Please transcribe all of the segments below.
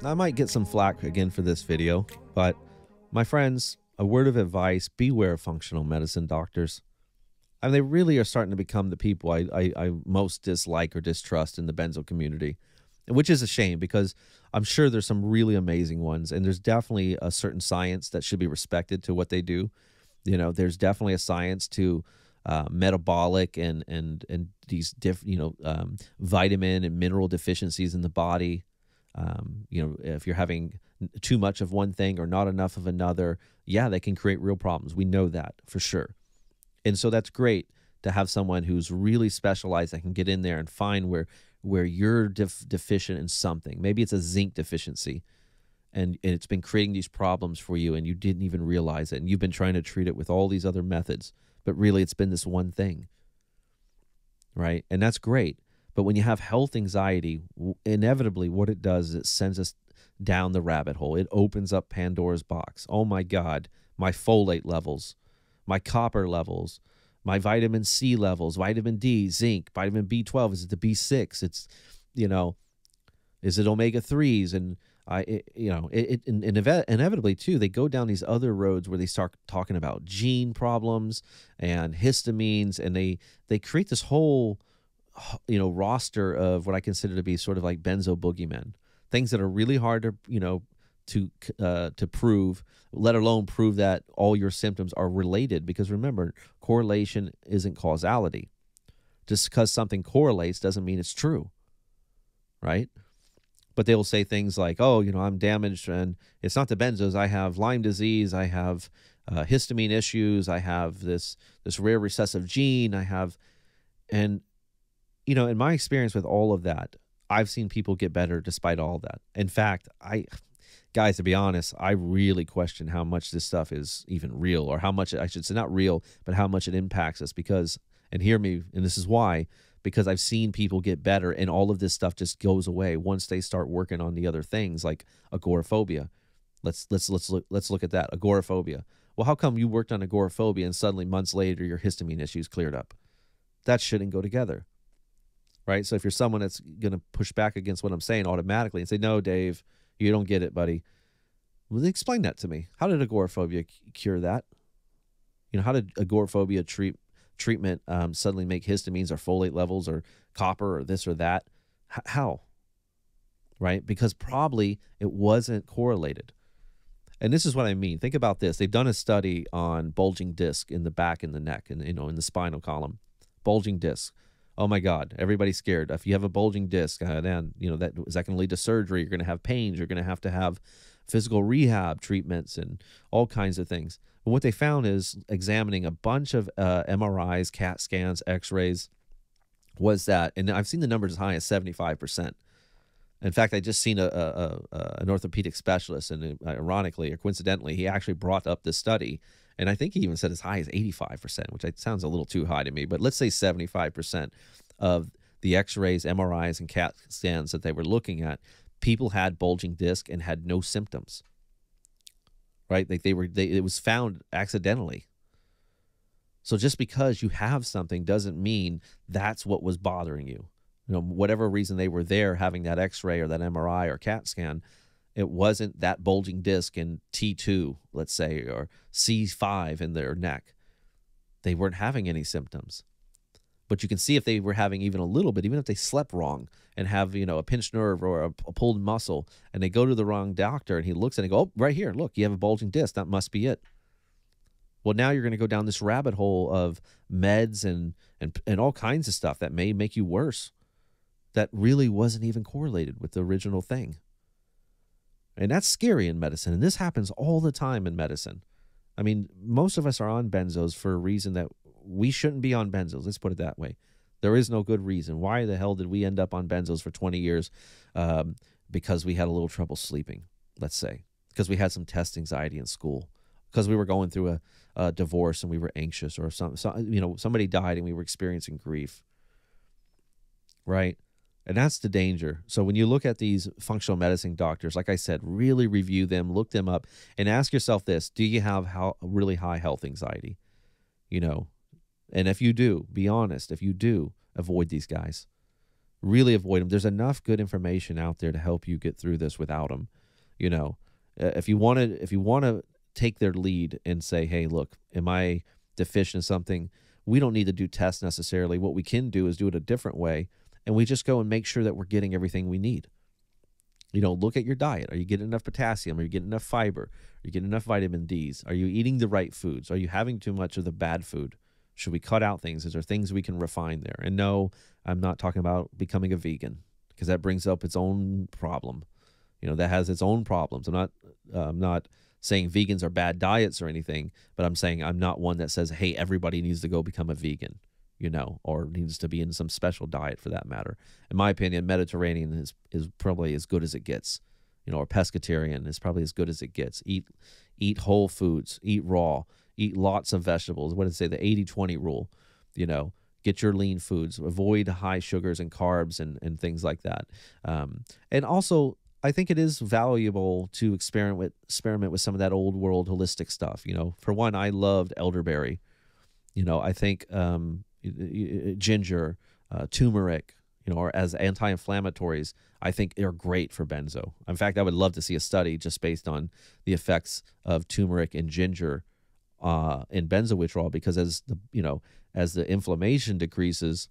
I might get some flack again for this video, but my friends, a word of advice: beware of functional medicine doctors. I mean, they really are starting to become the people I most dislike or distrust in the benzo community, which is a shame because I'm sure there's some really amazing ones, and there's definitely a certain science that should be respected to what they do. There's definitely a science to metabolic and these vitamin and mineral deficiencies in the body. If you're having too much of one thing or not enough of another, yeah, they can create real problems. We know that for sure. And so that's great to have someone who's really specialized that can get in there and find where you're deficient in something. Maybe it's a zinc deficiency, and it's been creating these problems for you, and you didn't even realize it, and you've been trying to treat it with all these other methods, but really it's been this one thing, right? And that's great. But when you have health anxiety, inevitably what it does is it sends us down the rabbit hole. It opens up Pandora's box. Oh my God, my folate levels, my copper levels, my vitamin C levels, vitamin D, zinc, vitamin B12. Is it the B6? It's, is it omega 3s? And inevitably too, they go down these other roads where they start talking about gene problems and histamines, and they create this whole roster of what I consider to be sort of like benzo boogeymen, things that are really hard to prove, let alone prove that all your symptoms are related. Because remember, correlation isn't causality. Just because something correlates doesn't mean it's true, right? But they will say things like, oh, I'm damaged and it's not the benzos. I have Lyme disease. I have histamine issues. I have this rare recessive gene. And in my experience with all of that, I've seen people get better despite all that. In fact, guys, to be honest, I really question how much this stuff is even real, or how much, I should say not real, but how much it impacts us. Because, and hear me, and this is why, because I've seen people get better and all of this stuff just goes away once they start working on the other things like agoraphobia. Let's look at that, agoraphobia. Well, how come you worked on agoraphobia and suddenly months later your histamine issues cleared up? That shouldn't go together, right? So if you're someone that's going to push back against what I'm saying automatically and say, no, Dave, you don't get it, buddy. Well, explain that to me. How did agoraphobia cure that? How did agoraphobia treatment suddenly make histamines or folate levels or copper or this or that? How? Right? Because probably it wasn't correlated. And this is what I mean. Think about this. They've done a study on bulging disc in the back and the neck and, in the spinal column. Bulging disc. Oh my God, everybody's scared. If you have a bulging disc, then, is that going to lead to surgery? You're going to have pains. You're going to have physical rehab treatments and all kinds of things. But what they found is, examining a bunch of MRIs, CAT scans, x-rays, was that, and I've seen the numbers as high as 75%. In fact, I just seen an orthopedic specialist, and ironically or coincidentally, he actually brought up this study. And I think he even said as high as 85%, which sounds a little too high to me. But let's say 75% of the x-rays, MRIs, and CAT scans that they were looking at, people had bulging disc and had no symptoms, right? Like it was found accidentally. So just because you have something doesn't mean that's what was bothering you. Whatever reason they were there having that x-ray or that MRI or CAT scan, it wasn't that bulging disc in T2, let's say, or C5 in their neck. They weren't having any symptoms. But you can see if they were having even a little bit, even if they slept wrong and have, a pinched nerve or a pulled muscle, and they go to the wrong doctor and he looks and they go, oh, right here, look, you have a bulging disc. That must be it. Well, now you're going to go down this rabbit hole of meds and all kinds of stuff that may make you worse. That really wasn't even correlated with the original thing. And that's scary in medicine. And this happens all the time in medicine. I mean, most of us are on benzos for a reason that we shouldn't be on benzos. Let's put it that way. There is no good reason. Why the hell did we end up on benzos for 20 years? Because we had a little trouble sleeping, let's say. Because we had some test anxiety in school. Because we were going through a divorce and we were anxious, or somebody died and we were experiencing grief. Right? And that's the danger. So when you look at these functional medicine doctors, like I said, really review them, look them up, and ask yourself this: do you have really high health anxiety? And if you do, be honest. If you do, avoid these guys. Really avoid them. There's enough good information out there to help you get through this without them. You know, if you want to take their lead and say, hey, look, am I deficient in something? We don't need to do tests necessarily. What we can do is do it a different way, and we just go and make sure that we're getting everything we need. You know, look at your diet. Are you getting enough potassium? Are you getting enough fiber? Are you getting enough vitamin D's? Are you eating the right foods? Are you having too much of the bad food? Should we cut out things? Is there things we can refine there? And no, I'm not talking about becoming a vegan, because that brings up its own problem. You know, that has its own problems. I'm not saying vegans are bad diets or anything, but I'm saying I'm not one that says, hey, everybody needs to go become a vegan, you know, or needs to be in some special diet for that matter. In my opinion, Mediterranean is probably as good as it gets, you know, or pescatarian is probably as good as it gets. Eat whole foods, eat raw, eat lots of vegetables. What did it say? The 80-20 rule, you know, get your lean foods, avoid high sugars and carbs and things like that. And also, I think it is valuable to experiment with some of that old world holistic stuff. You know, for one, I loved elderberry. You know, I think ginger, turmeric, you know, or as anti-inflammatories, I think are great for benzo. In fact, I would love to see a study just based on the effects of turmeric and ginger in benzo withdrawal, because as the inflammation decreases,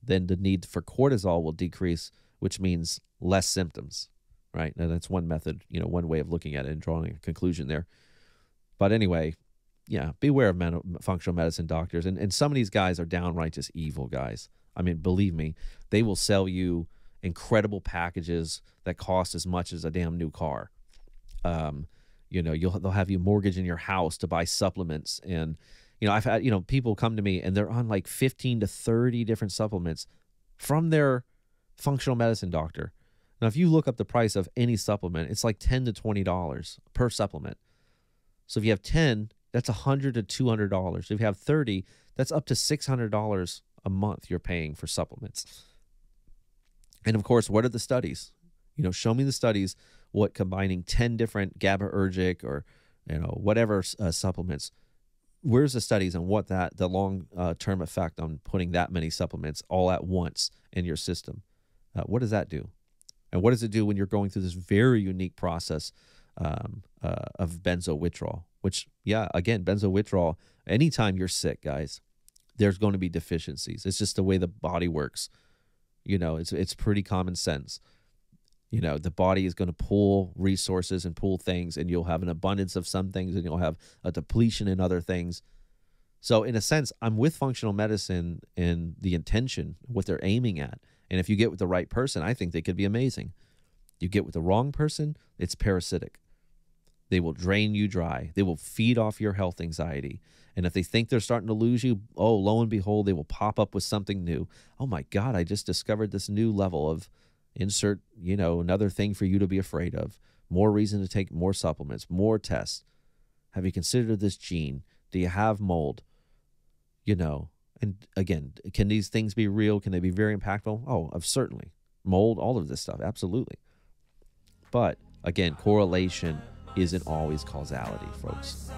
then the need for cortisol will decrease, which means less symptoms. Right. And that's one method, you know, one way of looking at it and drawing a conclusion there. But anyway, yeah, beware of functional medicine doctors. And some of these guys are downright just evil guys. I mean, believe me, they will sell you incredible packages that cost as much as a damn new car. You know, they'll have you mortgage in your house to buy supplements. And, you know, I've had, you know, people come to me and they're on like 15 to 30 different supplements from their functional medicine doctor. Now, if you look up the price of any supplement, it's like $10 to $20 per supplement. So if you have 10, that's $100 to $200. If you have 30, that's up to $600 a month you're paying for supplements. And of course, what are the studies? You know, show me the studies, what combining 10 different GABAergic or, you know, whatever supplements. Where's the studies on what the long-term effect on putting that many supplements all at once in your system? What does that do? And what does it do when you're going through this very unique process of benzo withdrawal? Which, yeah, again, benzo withdrawal, anytime you're sick, guys, there's going to be deficiencies. It's just the way the body works. You know, it's pretty common sense. You know, the body is going to pull resources and pull things, and you'll have an abundance of some things, and you'll have a depletion in other things. So in a sense, I'm with functional medicine in the intention, what they're aiming at. And if you get with the right person, I think they could be amazing. You get with the wrong person, it's parasitic. They will drain you dry. They will feed off your health anxiety. And if they think they're starting to lose you, oh, lo and behold, they will pop up with something new. Oh my God, I just discovered this new level of insert, you know, another thing for you to be afraid of. More reason to take more supplements, more tests. Have you considered this gene? Do you have mold? You know, and again, can these things be real? Can they be very impactful? Oh, certainly. Mold, all of this stuff, absolutely. But again, correlation isn't always causality, folks.